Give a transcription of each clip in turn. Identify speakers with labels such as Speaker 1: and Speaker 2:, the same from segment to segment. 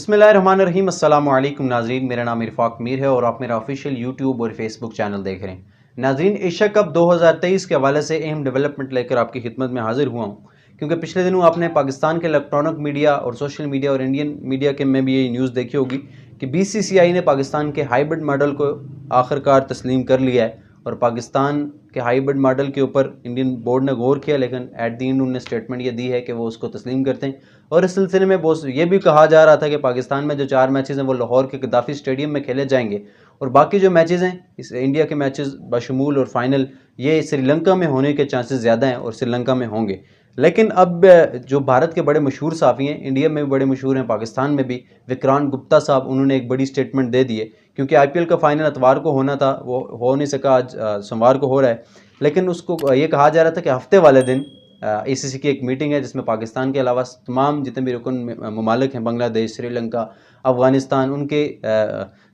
Speaker 1: بسم اللہ الرحمن الرحیم۔ السلام علیکم ناظرین، میرا نام عرفاق میر ہے اور آپ میرا آفیشیل یوٹیوب اور فیس بک چینل دیکھ رہے ہیں۔ ناظرین، ایشیا کپ 2023 کے حوالے سے اہم ڈیولپمنٹ لے کر آپ کی خدمت میں حاضر ہوا ہوں، کیونکہ پچھلے دنوں آپ نے پاکستان کے الیکٹرانک میڈیا اور سوشل میڈیا اور انڈین میڈیا کے میں بھی یہ نیوز دیکھی ہوگی کہ BCCI نے پاکستان کے ہائیبرڈ ماڈل کو آخر کار تسلیم کر لیا ہے، اور پاکستان کے ہائیبرڈ ماڈل کے اوپر انڈین بورڈ نے غور کیا، لیکن ایٹ دی اینڈ انہوں نے اسٹیٹمنٹ یہ دی ہے کہ وہ اس کو تسلیم کرتے ہیں۔ اور اس سلسلے میں یہ بھی کہا جا رہا تھا کہ پاکستان میں جو 4 میچز ہیں وہ لاہور کے قذافی اسٹیڈیم میں کھیلے جائیں گے، اور باقی جو میچز ہیں اس انڈیا کے میچز بشمول اور فائنل یہ سری لنکا میں ہونے کے چانسز زیادہ ہیں اور سری لنکا میں ہوں گے۔ لیکن اب جو بھارت کے بڑے مشہور صحافی ہیں، انڈیا میں بھی بڑے مشہور ہیں، پاکستان میں بھی، وکرانت گپتا صاحب، انہوں نے ایک بڑی اسٹیٹمنٹ دے دی ہے، کیونکہ IPL کا فائنل اتوار کو ہونا تھا، وہ ہو نہیں سکا، آج سوموار کو ہو رہا ہے، لیکن اس کو یہ کہا جا رہا تھا کہ ہفتے والے دن ACC کی ایک میٹنگ ہے جس میں پاکستان کے علاوہ تمام جتنے بھی رکن ممالک ہیں، بنگلہ دیش، سری لنکا، افغانستان، ان کے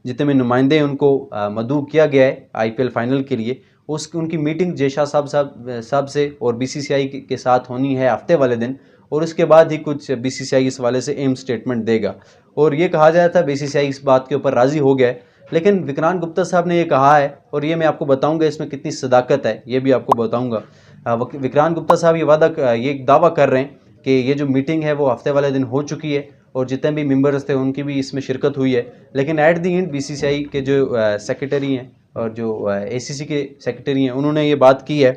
Speaker 1: جتنے بھی نمائندے ہیں ان کو مدعو کیا گیا ہے IPL فائنل کے لیے۔ ان کی میٹنگ جے شاہ صاحب سے اور BCCI کے ساتھ ہونی ہے ہفتے والے دن، اور اس کے بعد ہی کچھ BCCI اس والے سے اہم اسٹیٹمنٹ دے گا، اور یہ کہا جاتا تھا BCCI اس بات کے اوپر راضی ہو گیا ہے۔ لیکن وکرانت گپتا صاحب نے یہ کہا ہے، اور یہ میں آپ کو بتاؤں گا اس میں کتنی صداقت ہے، یہ بھی آپ کو بتاؤں گا۔ وکرانت گپتا صاحب یہ دعویٰ کر رہے ہیں کہ یہ جو میٹنگ ہے وہ ہفتے والے دن ہو چکی ہے، اور جتنے بھی ممبرز تھے ان کی بھی اس میں شرکت ہوئی ہے، لیکن ایٹ دی اینڈ BCCI کے جو سیکرٹری ہیں اور جو ACC کے سیکرٹری ہیں، انہوں نے یہ بات کی ہے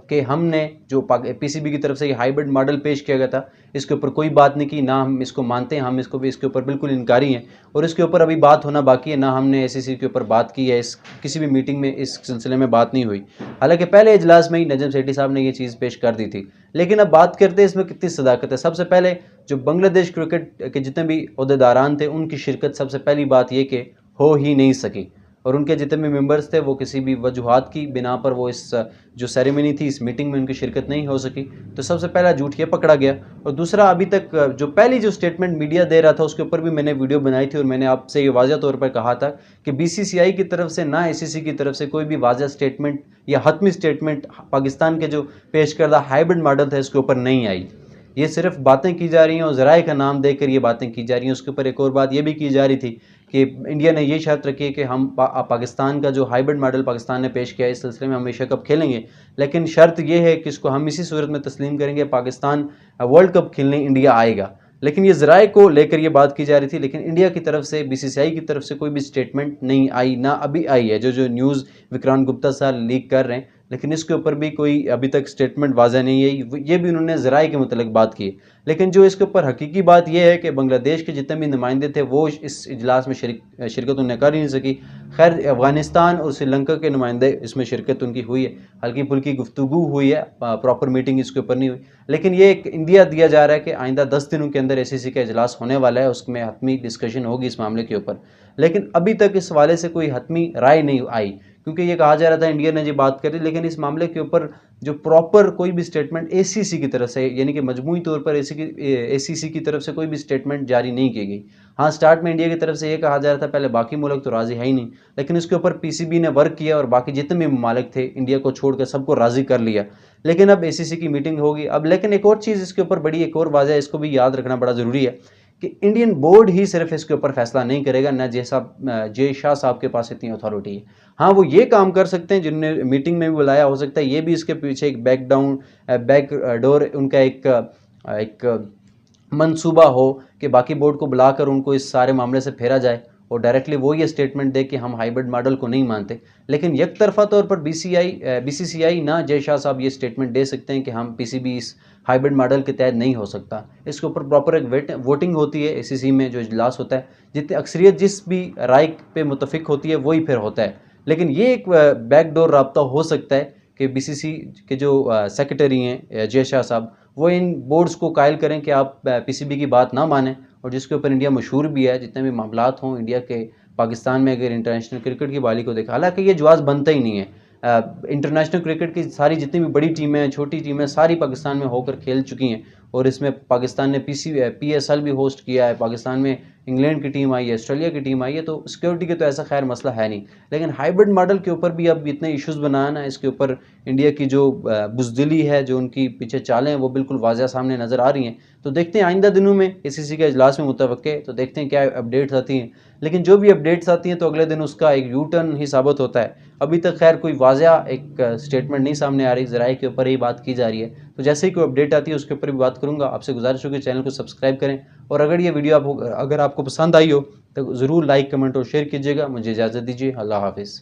Speaker 1: کہ ہم نے جو PCB کی طرف سے یہ ہائیبرڈ ماڈل پیش کیا گیا تھا، اس کے اوپر کوئی بات نہیں کی، نہ ہم اس کو مانتے ہیں، ہم اس کے اوپر بالکل انکاری ہیں، اور اس کے اوپر ابھی بات ہونا باقی ہے، نہ ہم نے ACC کے اوپر بات کی ہے، کسی بھی میٹنگ میں اس سلسلے میں بات نہیں ہوئی۔ حالانکہ پہلے اجلاس میں ہی نجم سیٹھی صاحب نے یہ چیز پیش کر دی تھی، لیکن اب بات کرتے ہیں اس میں کتنی صداقت ہے۔ سب سے پہلے جو بنگلہ دیش کرکٹ کے جتنے بھی عہدیداران تھے ان کی شرکت، سب سے پہلی بات یہ کہ ہو ہی نہیں سکی، اور ان کے جتنے بھی ممبرز تھے وہ کسی بھی وجوہات کی بنا پر وہ اس جو سیریمنی تھی، اس میٹنگ میں ان کی شرکت نہیں ہو سکی، تو سب سے پہلا جھوٹ یہ پکڑا گیا۔ اور دوسرا، ابھی تک جو پہلی جو اسٹیٹمنٹ میڈیا دے رہا تھا اس کے اوپر بھی میں نے ویڈیو بنائی تھی، اور میں نے آپ سے یہ واضح طور پر کہا تھا کہ BCCI کی طرف سے نہ ACC کی طرف سے کوئی بھی واضح اسٹیٹمنٹ یا حتمی اسٹیٹمنٹ پاکستان کے جو پیش کردہ ہائیبرڈ ماڈل تھا اس کے اوپر نہیں آئی۔ یہ صرف باتیں کی جا رہی ہیں اور ذرائع کا نام دے کر یہ باتیں کی جا رہی ہیں۔ اس کے اوپر ایک اور بات یہ بھی کی جا رہی تھی کہ انڈیا نے یہ شرط رکھی ہے کہ ہم پاکستان کا جو ہائیبرڈ ماڈل پاکستان نے پیش کیا ہے اس سلسلے میں ہم ایشیا کپ کھیلیں گے، لیکن شرط یہ ہے کہ اس کو ہم اسی صورت میں تسلیم کریں گے پاکستان ورلڈ کپ کھیلنے انڈیا آئے گا۔ لیکن یہ ذرائع کو لے کر یہ بات کی جا رہی تھی، لیکن انڈیا کی طرف سے BCCI کی طرف سے کوئی بھی اسٹیٹمنٹ نہیں آئی، نہ ابھی آئی ہے۔ جو نیوز وکرانت گپتا صاحب لیک کر رہے ہیں، لیکن اس کے اوپر بھی کوئی ابھی تک اسٹیٹمنٹ واضح نہیں ہے، یہ بھی انہوں نے ذرائع کے متعلق بات کی۔ لیکن جو اس کے اوپر حقیقی بات یہ ہے کہ بنگلہ دیش کے جتنے بھی نمائندے تھے وہ اس اجلاس میں شرکت انہوں نے کر ہی نہیں سکی۔ خیر، افغانستان اور سری لنکا کے نمائندے اس میں شرکت ان کی ہوئی ہے، ہلکی پھلکی گفتگو ہوئی ہے، پراپر میٹنگ اس کے اوپر نہیں ہوئی۔ لیکن یہ ایک اندیا دیا جا رہا ہے کہ آئندہ 10 دنوں کے اندر ACC کا اجلاس ہونے والا ہے، اس میں حتمی ڈسکشن ہوگی اس معاملے کے اوپر، لیکن ابھی تک اس حوالے سے کوئی حتمی رائے نہیں آئی، کیونکہ یہ کہا جا رہا تھا انڈیا نے یہ بات کری، لیکن اس معاملے کے اوپر جو پراپر کوئی بھی اسٹیٹمنٹ ACC کی طرف سے، یعنی کہ مجموعی طور پر ACC کی طرف سے کوئی بھی اسٹیٹمنٹ جاری نہیں کی گئی۔ ہاں، سٹارٹ میں انڈیا کی طرف سے یہ کہا جا رہا تھا پہلے باقی ملک تو راضی ہے ہی نہیں، لیکن اس کے اوپر PCB نے ورک کیا اور باقی جتنے بھی ممالک تھے انڈیا کو چھوڑ کر سب کو راضی کر لیا۔ لیکن اب ACC کی میٹنگ ہوگی اب، لیکن ایک اور چیز اس کے اوپر بڑی، ایک اور واضح، اس کو بھی یاد رکھنا بڑا ضروری ہے کہ انڈین بورڈ ہی صرف اس کے اوپر فیصلہ نہیں کرے گا، نہ جے شاہ صاحب کے پاس اتنی اتھارٹی ہے۔ ہاں، وہ یہ کام کر سکتے ہیں، جنہوں نے میٹنگ میں بھی بلایا، ہو سکتا ہے یہ بھی اس کے پیچھے ایک بیک ڈور ان کا ایک منصوبہ ہو کہ باقی بورڈ کو بلا کر ان کو اس سارے معاملے سے پھیرا جائے اور ڈائریکٹلی وہ یہ اسٹیٹمنٹ دے کہ ہم ہائیبرڈ ماڈل کو نہیں مانتے۔ لیکن یک طرفہ طور پر BCCI نہ جے شاہ صاحب یہ اسٹیٹمنٹ دے سکتے ہیں کہ ہم PCB اس ہائیبرڈ ماڈل کے تحت نہیں ہو سکتا۔ اس کے اوپر پراپر ایک ووٹنگ ہوتی ہے ACC میں، جو اجلاس ہوتا ہے، جتنی اکثریت جس بھی رائے پہ متفق ہوتی ہے وہی پھر ہوتا ہے۔ لیکن یہ ایک بیک ڈور رابطہ ہو سکتا ہے کہ BCC کے جو سیکرٹری ہیں جے شاہ صاحب، وہ ان بورڈز کو قائل کریں کہ آپ PCB کی بات نہ مانیں، اور جس کے اوپر انڈیا مشہور بھی ہے، جتنے بھی معاملات ہوں انڈیا کے پاکستان میں، اگر انٹرنیشنل کرکٹ کی بحالی کو دیکھا، حالانکہ یہ جواز بنتا ہی نہیں ہے۔ انٹرنیشنل کرکٹ کی ساری جتنی بھی بڑی ٹیمیں ہیں، چھوٹی ٹیمیں، ساری پاکستان میں ہو کر کھیل چکی ہیں، اور اس میں پاکستان نے PSL بھی ہوسٹ کیا ہے، پاکستان میں انگلینڈ کی ٹیم آئی ہے، آسٹریلیا کی ٹیم آئی ہے، تو سیکیورٹی کے تو ایسا خیر مسئلہ ہے نہیں، لیکن ہائیبرڈ ماڈل کے اوپر بھی اب اتنے ایشوز بنانا ہے، اس کے اوپر انڈیا کی جو بزدلی ہے، جو ان کی پیچھے چالیں ہیں، وہ بالکل واضح سامنے نظر آ رہی ہیں. تو دیکھتے ہیں آئندہ دنوں میں ACC کا اجلاس میں متوقع ہے، تو دیکھتے ہیں کیا اپڈیٹس آتی ہیں، لیکن جو بھی اپڈیٹس آتی ہیں تو اگلے دن اس کا ایک یو ٹرن ہی ثابت ہوتا ہے. ابھی تک خیر کوئی واضح ایک سٹیٹمنٹ نہیں سامنے آ رہی، ذرائع کے اوپر ہی بات کی جا رہی ہے. تو جیسے ہی کوئی اپڈیٹ آتی ہے اس کے اوپر بھی بات کروں گا. آپ سے گزارش ہوگی چینل کو سبسکرائب کریں، اور اگر یہ ویڈیو اگر آپ کو پسند آئی ہو تو ضرور لائک، کمنٹ اور شیئر کیجیے گا. مجھے اجازت دیجیے، اللہ حافظ.